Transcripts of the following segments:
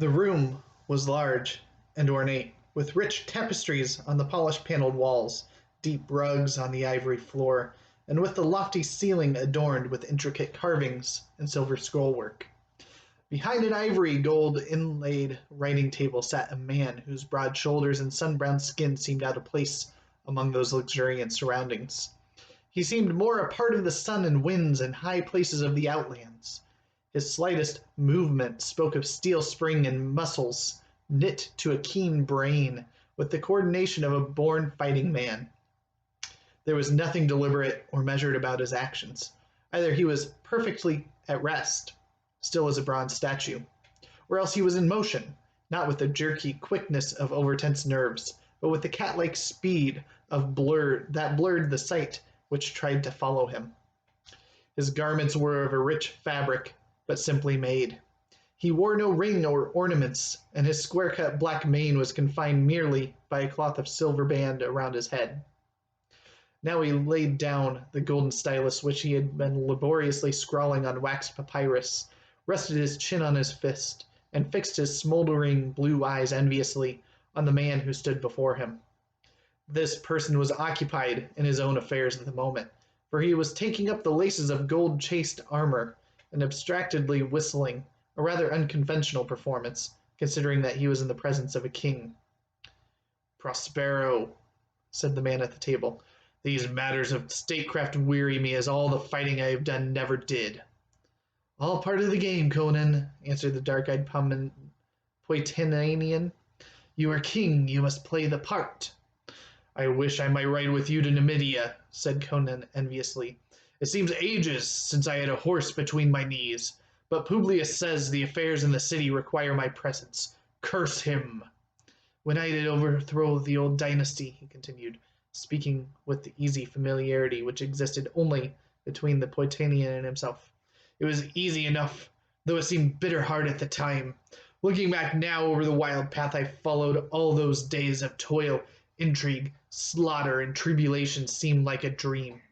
The room was large and ornate, with rich tapestries on the polished paneled walls, deep rugs on the ivory floor, and with the lofty ceiling adorned with intricate carvings and silver scrollwork. Behind an ivory gold inlaid writing table sat a man whose broad shoulders and sun-browned skin seemed out of place among those luxuriant surroundings. He seemed more a part of the sun and winds and high places of the outlands. His slightest movement spoke of steel spring and muscles knit to a keen brain with the coordination of a born fighting man. There was nothing deliberate or measured about his actions. Either he was perfectly at rest, still as a bronze statue, or else he was in motion, not with the jerky quickness of overtense nerves, but with the cat-like speed of that blurred the sight which tried to follow him. His garments were of a rich fabric, but simply made. He wore no ring or ornaments, and his square-cut black mane was confined merely by a cloth of silver band around his head. Now he laid down the golden stylus which he had been laboriously scrawling on waxed papyrus, rested his chin on his fist, and fixed his smoldering blue eyes enviously on the man who stood before him. This person was occupied in his own affairs at the moment, for he was taking up the laces of gold-chased armor and abstractedly whistling, a rather unconventional performance, considering that he was in the presence of a king. "Prospero," said the man at the table, "these matters of statecraft weary me as all the fighting I have done never did." "All part of the game, Conan," answered the dark-eyed Poitinanian. "You are king, you must play the part." "I wish I might ride with you to Numidia," said Conan enviously. "It seems ages since I had a horse between my knees, but Publius says the affairs in the city require my presence. Curse him! When I did overthrow the old dynasty," he continued, speaking with the easy familiarity which existed only between the Poitanian and himself, "it was easy enough, though it seemed bitter hard at the time. Looking back now over the wild path I followed, all those days of toil, intrigue, slaughter, and tribulation seemed like a dream.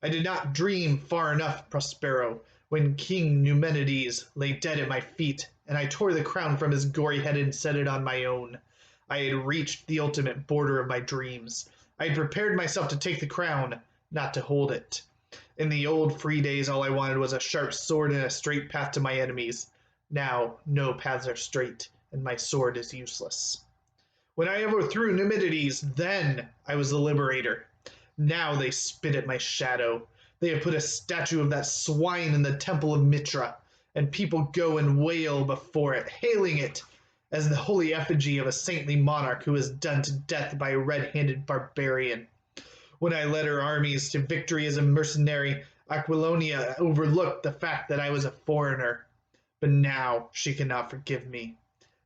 I did not dream far enough, Prospero, when King Numenides lay dead at my feet, and I tore the crown from his gory head and set it on my own. I had reached the ultimate border of my dreams. I had prepared myself to take the crown, not to hold it. In the old free days, all I wanted was a sharp sword and a straight path to my enemies. Now, no paths are straight, and my sword is useless. When I overthrew Numidides, then I was the liberator. Now they spit at my shadow. They have put a statue of that swine in the temple of Mitra, and people go and wail before it, hailing it as the holy effigy of a saintly monarch who was done to death by a red-handed barbarian. When I led her armies to victory as a mercenary, Aquilonia overlooked the fact that I was a foreigner. But now she cannot forgive me.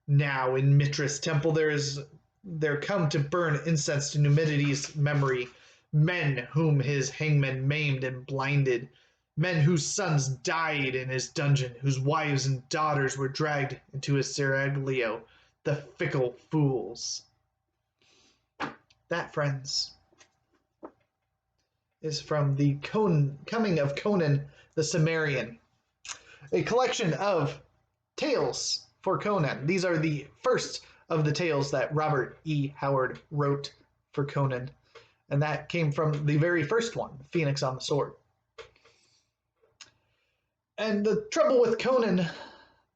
Now in Mitra's temple there come to burn incense to Numidides' memory, men whom his hangman maimed and blinded, men whose sons died in his dungeon, whose wives and daughters were dragged into his seraglio, the fickle fools. That, friends, is from the Coming of Conan the Cimmerian, a collection of tales for Conan. These are the first of the tales that Robert E. Howard wrote for Conan, and that came from the very first one, Phoenix on the Sword. And the trouble with Conan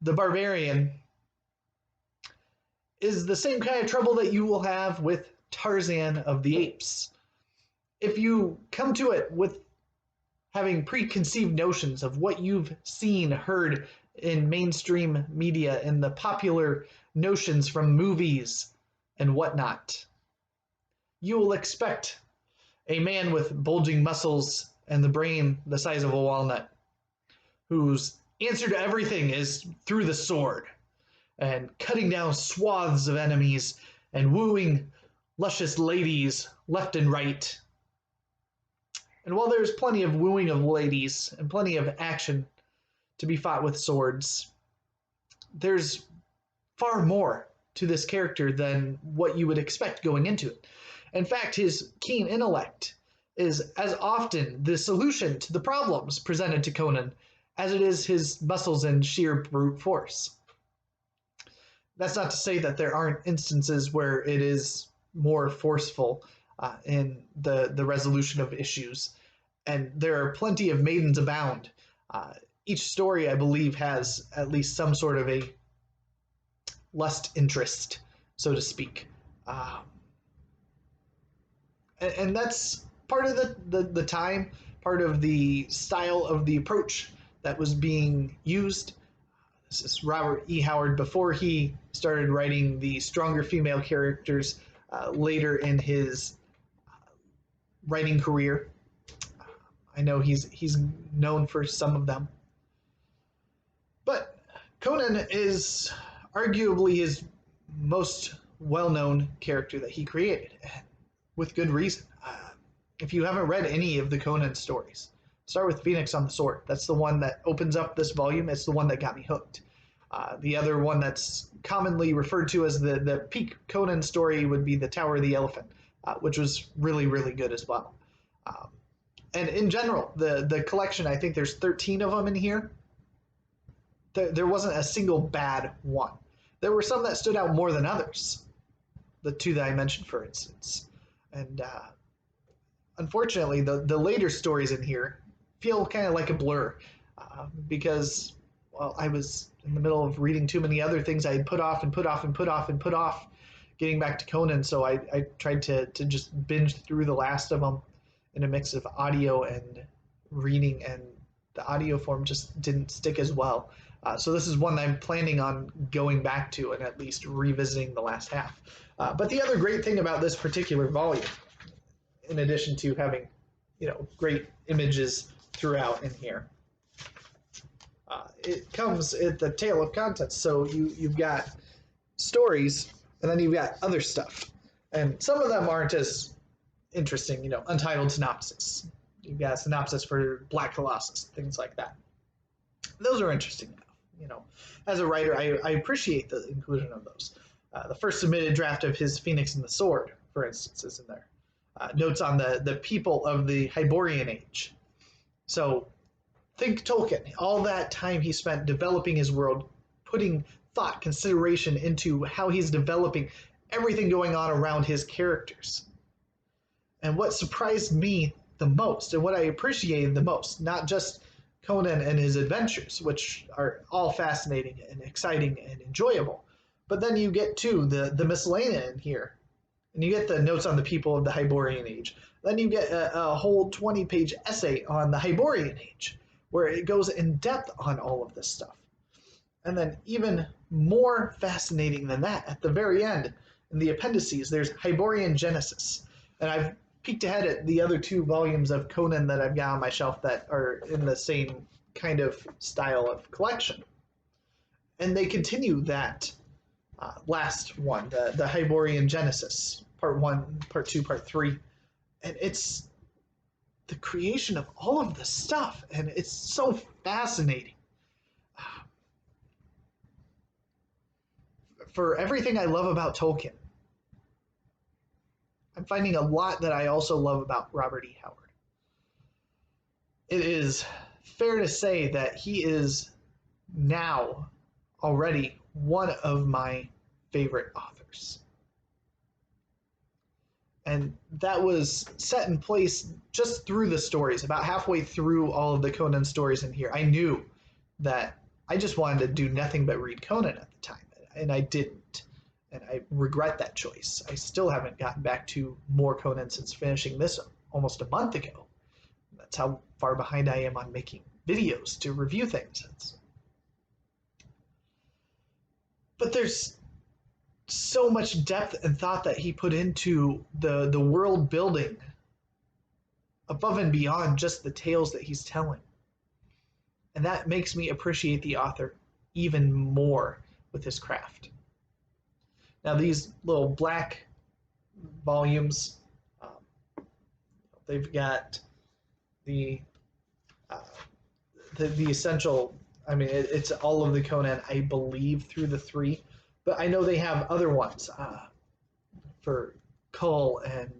the Barbarian is the same kind of trouble that you will have with Tarzan of the Apes. If you come to it with having preconceived notions of what you've seen, heard in mainstream media and the popular notions from movies and whatnot, you will expect a man with bulging muscles and the brain the size of a walnut, whose answer to everything is through the sword, and cutting down swaths of enemies and wooing luscious ladies left and right. And while there's plenty of wooing of ladies and plenty of action to be fought with swords, there's far more to this character than what you would expect going into it. In fact, his keen intellect is as often the solution to the problems presented to Conan as it is his muscles and sheer brute force. That's not to say that there aren't instances where it is more forceful in the resolution of issues, and there are plenty of maidens abound. Each story, I believe, has at least some sort of a lust interest, so to speak. Um, and that's part of the time, part of the style of the approach that was being used. This is Robert E. Howard before he started writing the stronger female characters later in his writing career. I know he's known for some of them, but Conan is arguably his most well-known character that he created, with good reason. If you haven't read any of the Conan stories, start with Phoenix on the Sword. That's the one that opens up this volume. It's the one that got me hooked. The other one that's commonly referred to as the peak Conan story would be the Tower of the Elephant, which was really, really good as well. And in general, the collection, I think there's 13 of them in here. There wasn't a single bad one. There were some that stood out more than others. The two that I mentioned, for instance. And unfortunately, the later stories in here feel kind of like a blur because, well, I was in the middle of reading too many other things I had put off and put off and put off and put off getting back to Conan, so I tried to just binge through the last of them in a mix of audio and reading, and the audio form just didn't stick as well. So this is one that I'm planning on going back to and at least revisiting the last half. But the other great thing about this particular volume, in addition to having, great images throughout in here, it comes at the tale of contents. So you've got stories, and then you've got other stuff, and some of them aren't as interesting. Untitled synopsis. You've got a synopsis for Black Colossus, things like that. Those are interesting enough. As a writer, I appreciate the inclusion of those. The first submitted draft of his Phoenix and the Sword, for instance, is in there. Notes on the people of the Hyborian Age. So think Tolkien, all that time he spent developing his world, putting thought, consideration into how he's developing everything going on around his characters. And what surprised me the most, and what I appreciated the most, not just Conan and his adventures, which are all fascinating and exciting and enjoyable, but then you get to the miscellanea in here, and you get the notes on the people of the Hyborian Age. Then you get a whole 20-page essay on the Hyborian Age, where it goes in depth on all of this stuff. And then even more fascinating than that, at the very end, in the appendices, there's Hyborian Genesis. And I've peeked ahead at the other two volumes of Conan that I've got on my shelf that are in the same kind of style of collection. And they continue that last one, the Hyborian Genesis, part 1, part 2, part 3. And it's the creation of all of this stuff, and it's so fascinating. For everything I love about Tolkien, I'm finding a lot that I also love about Robert E. Howard. It is fair to say that he is now already one of my favorite authors. And that was set in place just through the stories. About halfway through all of the Conan stories in here, I knew that I just wanted to do nothing but read Conan at the time, and I didn't. And I regret that choice. I still haven't gotten back to more Conan since finishing this almost a month ago. That's how far behind I am on making videos to review things. But there's so much depth and thought that he put into the world building above and beyond just the tales that he's telling. And that makes me appreciate the author even more with his craft. Now, these little black volumes, they've got the essential. I mean, it's all of the Conan, I believe, through the 3, but I know they have other ones for Kull and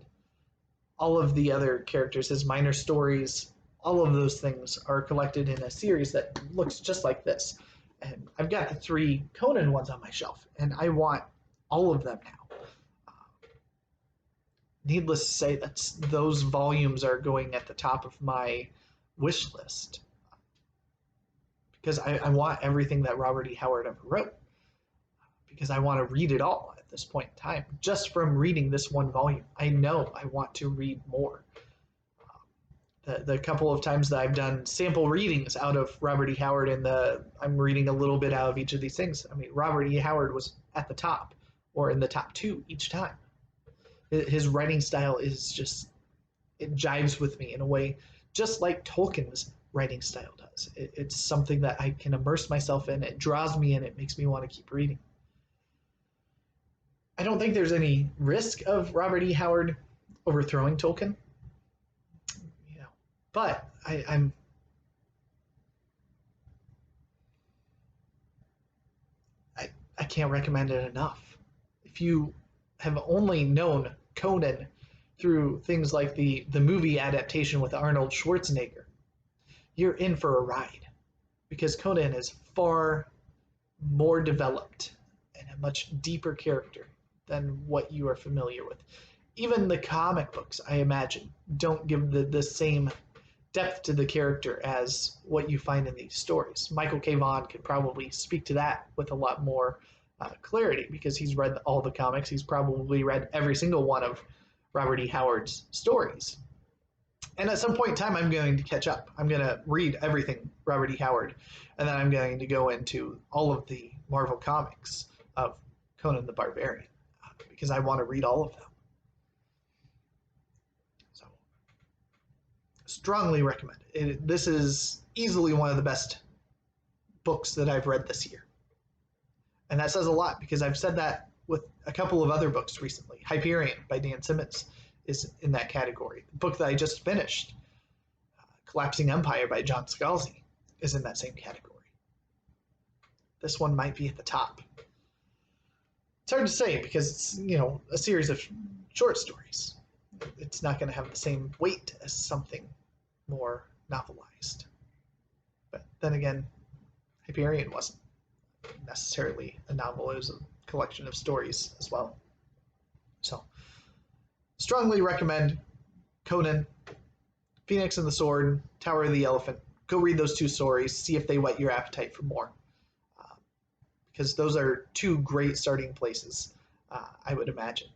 all of the other characters, his minor stories. All of those things are collected in a series that looks just like this. And I've got the 3 Conan ones on my shelf, and I want all of them now. Needless to say, those volumes are going at the top of my wish list because I want everything that Robert E. Howard ever wrote, because I want to read it all at this point in time. Just from reading this one volume, I know I want to read more. The couple of times that I've done sample readings out of Robert E. Howard, and I'm reading a little bit out of each of these things. I mean, Robert E. Howard was at the top or in the top 2 each time. His writing style is just, it jives with me in a way just like Tolkien's writing style does. It's something that I can immerse myself in. It draws me in. It makes me want to keep reading. I don't think there's any risk of Robert E. Howard overthrowing Tolkien. But I can't recommend it enough. If you have only known Conan through things like the movie adaptation with Arnold Schwarzenegger, you're in for a ride, because Conan is far more developed and a much deeper character than what you are familiar with. Even the comic books, I imagine, don't give the same depth to the character as what you find in these stories. Michael K. Vaughan could probably speak to that with a lot more clarity, because he's read all the comics. He's probably read every single one of Robert E. Howard's stories. And at some point in time, I'm going to catch up. I'm going to read everything Robert E. Howard, and then I'm going to go into all of the Marvel comics of Conan the Barbarian, because I want to read all of them. Strongly recommend it. This is easily one of the best books that I've read this year. And that says a lot, because I've said that with a couple of other books recently. Hyperion by Dan Simmons is in that category. The book that I just finished, Collapsing Empire by John Scalzi, is in that same category. This one might be at the top. It's hard to say, because it's, a series of short stories. It's not going to have the same weight as something more novelized. But then again, Hyperion wasn't necessarily a novel. It was a collection of stories as well. So, strongly recommend Conan, Phoenix and the Sword, Tower of the Elephant. Go read those 2 stories, see if they whet your appetite for more. Because those are 2 great starting places, I would imagine.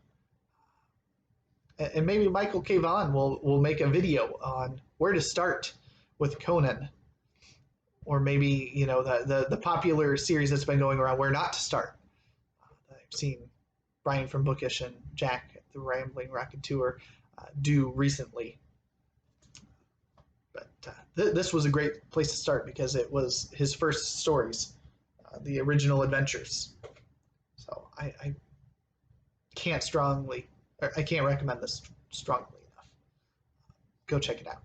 And maybe Michael K. Vaughan will make a video on where to start with Conan, or maybe the popular series that's been going around, where not to start. I've seen Brian from Bookish and Jack the Rambling Raconteur do recently. But this was a great place to start, because it was his first stories, the original adventures. So I can't recommend this strongly enough. Go check it out.